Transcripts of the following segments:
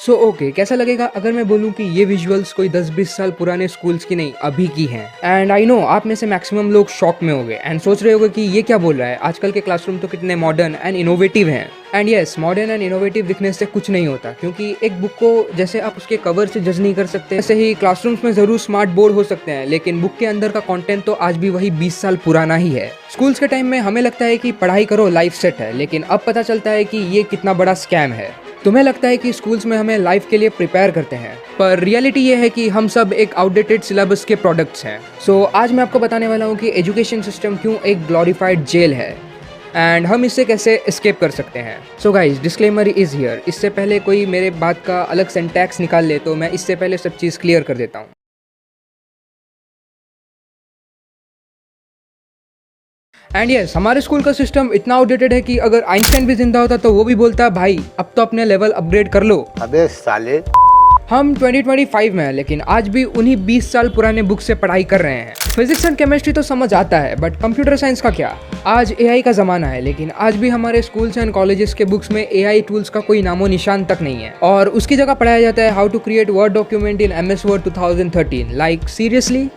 So okay, कैसा लगेगा अगर मैं बोलूँ कि ये विजुअल्स कोई 10-20 साल पुराने स्कूल्स की नहीं, अभी की हैं। एंड आई नो आप में से मैक्सिमम लोग शॉक में होंगे एंड सोच रहे होंगे कि ये क्या बोल रहा है, आजकल के क्लासरूम तो कितने मॉडर्न एंड इनोवेटिव हैं। And yes, modern and innovative दिखने से कुछ नहीं होता, क्योंकि एक बुक को जैसे आप उसके कवर से जज नहीं कर सकते, ऐसे ही क्लासरूम्स में जरूर स्मार्ट बोर्ड हो सकते हैं, लेकिन बुक के अंदर का कंटेंट तो आज भी वही 20 साल पुराना ही है। स्कूल्स के टाइम में हमें लगता है कि पढ़ाई करो लाइफ सेट है, लेकिन अब पता चलता है कि ये कितना बड़ा स्कैम है। तुम्हें लगता है कि स्कूल्स में हमें लाइफ के लिए प्रिपेयर करते हैं, पर रियलिटी ये है कि हम सब एक आउटडेटेड सिलेबस के प्रोडक्ट्स हैं। सो आज मैं आपको बताने वाला हूँ कि एजुकेशन सिस्टम क्यों एक ग्लोरीफाइड जेल है एंड हम इससे कैसे एस्केप कर सकते हैं। So guys, disclaimer is here. इससे पहले कोई मेरे बात का अलग सिंटैक्स निकाल ले तो मैं इससे पहले सब चीज़ क्लियर कर देता हूँ। एंड यस, हमारे स्कूल का सिस्टम इतना आउटडेटेड है कि अगर आइंस्टाइन भी जिंदा होता तो वो भी बोलता भाई अब तो अपने लेवल अपग्रेड कर लो। अबे साले, हम 2025 में हैं, लेकिन आज भी उन्हीं 20 साल पुराने बुक से पढ़ाई कर रहे हैं। फिजिक्स एंड केमिस्ट्री तो समझ आता है, बट कंप्यूटर साइंस का क्या? आज एआई का ज़माना है, लेकिन आज भी हमारे स्कूल्स एंड कॉलेजेस के बुक्स में एआई टूल्स का कोई नामो निशान तक नहीं है, और उसकी जगह पढ़ाया जाता है how to create word document in MS Word 2013। Like seriously?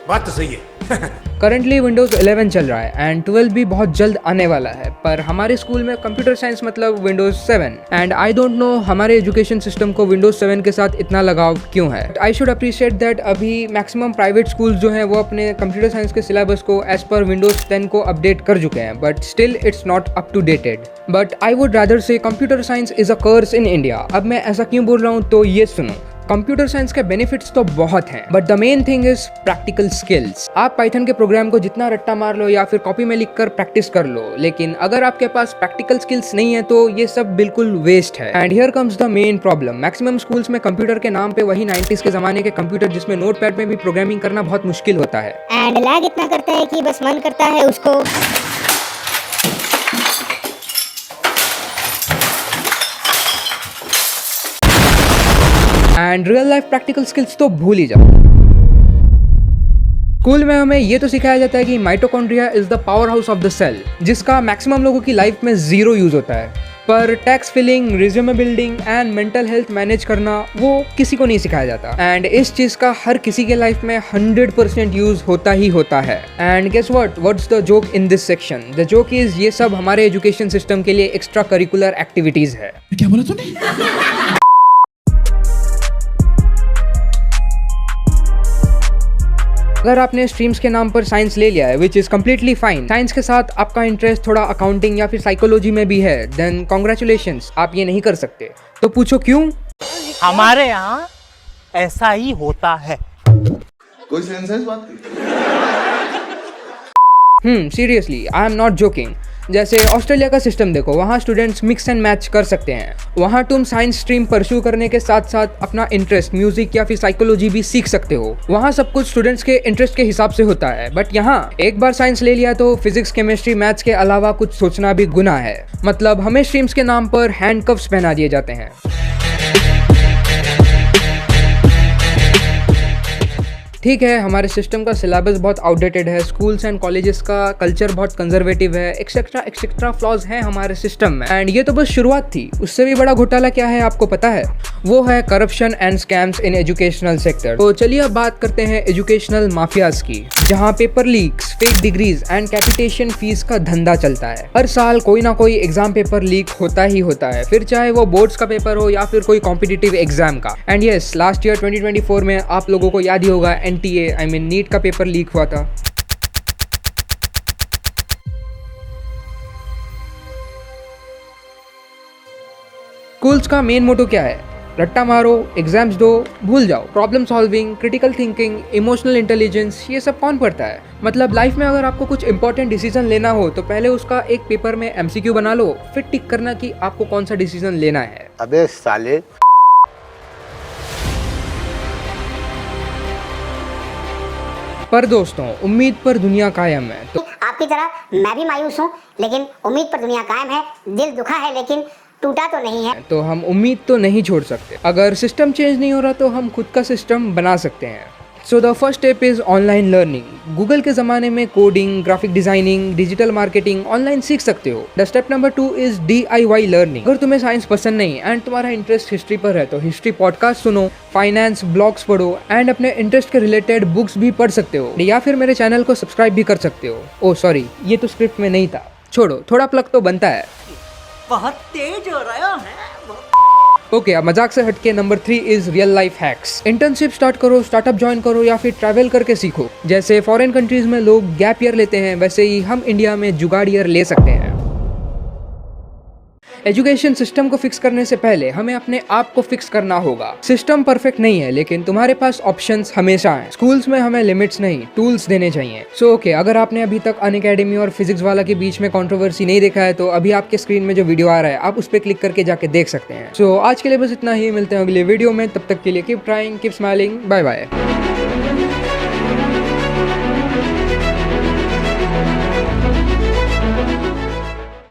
बात तो सही है। करंटली विंडोज 11 चल रहा है एंड 12 भी बहुत जल्द आने वाला है, पर हमारे स्कूल में कंप्यूटर साइंस मतलब Windows 7। And I don't know हमारे एजुकेशन सिस्टम को विंडोज 7 के साथ इतना लगाव क्यों है। आई शुड अप्रिशिएट दैट अभी मैक्सिमम प्राइवेट स्कूल्स जो हैं वो अपने कंप्यूटर साइंस के सिलेबस को एज पर विंडोज 10 को अपडेट कर चुके हैं, but still it's not up to dated. But I would rather say computer science is a curse in India. अब मैं ऐसा क्यों बोल रहा हूँ तो ये सुनो। कंप्यूटर साइंस के बेनिफिट्स तो बहुत हैं, but the main thing is practical skills. आप पाइथन के प्रोग्राम को जितना रट्टा मार लो या फिर कॉपी में लिखकर प्रैक्टिस कर लो, लेकिन अगर आपके पास प्रैक्टिकल स्किल्स नहीं है तो ये सब बिल्कुल वेस्ट है। And here comes the main problem. Maximum schools में कंप्यूटर के नाम पे वही 90s के जमाने के कंप्यूटर जिसमें नोटपैड में भी प्रोग्रामिंग करना बहुत मुश्किल होता है। एंड लैग इतना करता है कि बस मन करता है उसको and real life practical skills तो भूल ही जाओ। स्कूल में हमें ये तो सिखाया जाता है कि mitochondria is the power house of the cell, जिसका मैक्सिमम लोगों की लाइफ में जीरो यूज होता है, पर tax filing, resume building and mental health manage करना वो किसी को नहीं सिखाया जाता। एंड इस चीज का हर किसी के लाइफ में 100% यूज होता ही होता है। And guess what's the joke in this section? The joke is ये सब हमारे एजुकेशन सिस्टम के लिए एक्स्ट्रा करिकुलर एक्टिविटीज है। क्या बोला तूने? अगर आपने स्ट्रीम्स के नाम पर साइंस ले लिया है, which is completely fine, science के साथ आपका इंटरेस्ट थोड़ा अकाउंटिंग या फिर साइकोलॉजी में भी है, देन कॉन्ग्रेचुलेशंस, आप ये नहीं कर सकते। तो पूछो क्यों? हमारे यहाँ ऐसा ही होता है। कोई सेंस है इस बात की? Seriously, I am not joking. जैसे ऑस्ट्रेलिया का सिस्टम देखो, वहाँ स्टूडेंट्स मिक्स एंड मैच कर सकते हैं। वहाँ तुम साइंस स्ट्रीम परस्यू करने के साथ साथ अपना इंटरेस्ट म्यूजिक या फिर साइकोलॉजी भी सीख सकते हो। वहाँ सब कुछ स्टूडेंट्स के इंटरेस्ट के हिसाब से होता है, बट यहाँ एक बार साइंस ले लिया तो फिजिक्स, केमिस्ट्री, मैथ्स के अलावा कुछ सोचना भी गुनाह है। मतलब हमें स्ट्रीम्स के नाम पर हैंडकफ्स पहना दिए जाते हैं। ठीक है, हमारे सिस्टम का सिलेबस बहुत आउटडेटेड है, स्कूल्स एंड कॉलेजेस का कल्चर बहुत कंजर्वेटिव है, एक्सेट्रा फ्लॉज हैं हमारे सिस्टम में। एंड ये तो बस शुरुआत थी। उससे भी बड़ा घोटाला क्या है आपको पता है? वो है corruption and scams in educational sector. तो चलिए अब बात करते हैं एजुकेशनल माफियाज की, जहाँ paper leaks, fake degrees and capitation fees का धंधा चलता है। हर साल कोई ना कोई एग्जाम पेपर लीक होता ही होता है, फिर चाहे वो बोर्ड्स का पेपर हो या फिर कोई कॉम्पिटिटिव एग्जाम का। एंड यस, लास्ट ईयर 2024 में आप लोगों को याद ही होगा NTA आई मीन नीट का पेपर लीक हुआ था। स्कूल्स का मेन मोटो क्या है? रट्टा मारो, एग्जाम्स दो, भूल जाओ। Problem solving, critical thinking, emotional intelligence, ये सब कौन पढ़ता है? मतलब लाइफ में अगर आपको कुछ इंपॉर्टेंट डिसीजन लेना हो तो पहले उसका एक पेपर में MCQ बना लो, फिर टिक करना कि आपको कौन सा डिसीजन लेना है। अबे साले। पर दोस्तों, उम्मीद पर दुनिया कायम है। तो आपकी तरह मैं भी मायूस हूँ, लेकिन उम्मीद पर दुनिया कायम है। दिल दुखा है लेकिन टूटा तो नहीं है। तो हम उम्मीद तो नहीं छोड़ सकते। अगर सिस्टम चेंज नहीं हो रहा तो हम खुद का सिस्टम बना सकते हैं। So the first step is online learning. Google के ज़माने में coding, graphic designing, digital marketing online सीख सकते हो। The step number 2 is DIY learning. अगर तुम्हें साइंस पसंद नहीं एंड तुम्हारा इंटरेस्ट हिस्ट्री पर है तो हिस्ट्री पॉडकास्ट सुनो, फाइनेंस ब्लॉग्स पढ़ो एंड अपने इंटरेस्ट के रिलेटेड बुक्स भी पढ़ सकते हो, या फिर मेरे चैनल को सब्सक्राइब भी कर सकते हो। ओह सॉरी, ये तो स्क्रिप्ट में नहीं था, छोड़ो, थोड़ा प्लग तो बनता है। बहुत तेज हो रहा है। ओके, अब मजाक से हटके number 3 is real life hacks. Internship start करो, स्टार्टअप ज्वाइन करो या फिर ट्रैवल करके सीखो। जैसे फॉरेन कंट्रीज में लोग गैप ईयर लेते हैं, वैसे ही हम इंडिया में जुगाड़ ईयर ले सकते हैं। एजुकेशन सिस्टम को फिक्स करने से पहले हमें अपने आप को फिक्स करना होगा। सिस्टम परफेक्ट नहीं है, लेकिन तुम्हारे पास ऑप्शंस हमेशा हैं। स्कूल्स में हमें लिमिट्स नहीं, टूल्स देने चाहिए। सो ओके, अगर आपने अभी तक अनअकैडमी और फिजिक्स वाला के बीच में कंट्रोवर्सी नहीं देखा है तो अभी आपके स्क्रीन में जो वीडियो आ रहा है आप उस पर क्लिक करके जाके देख सकते हैं। सो आज के लिए बस इतना ही, मिलते हैं अगले वीडियो में। तब तक के लिए keep trying, keep smiling, bye bye.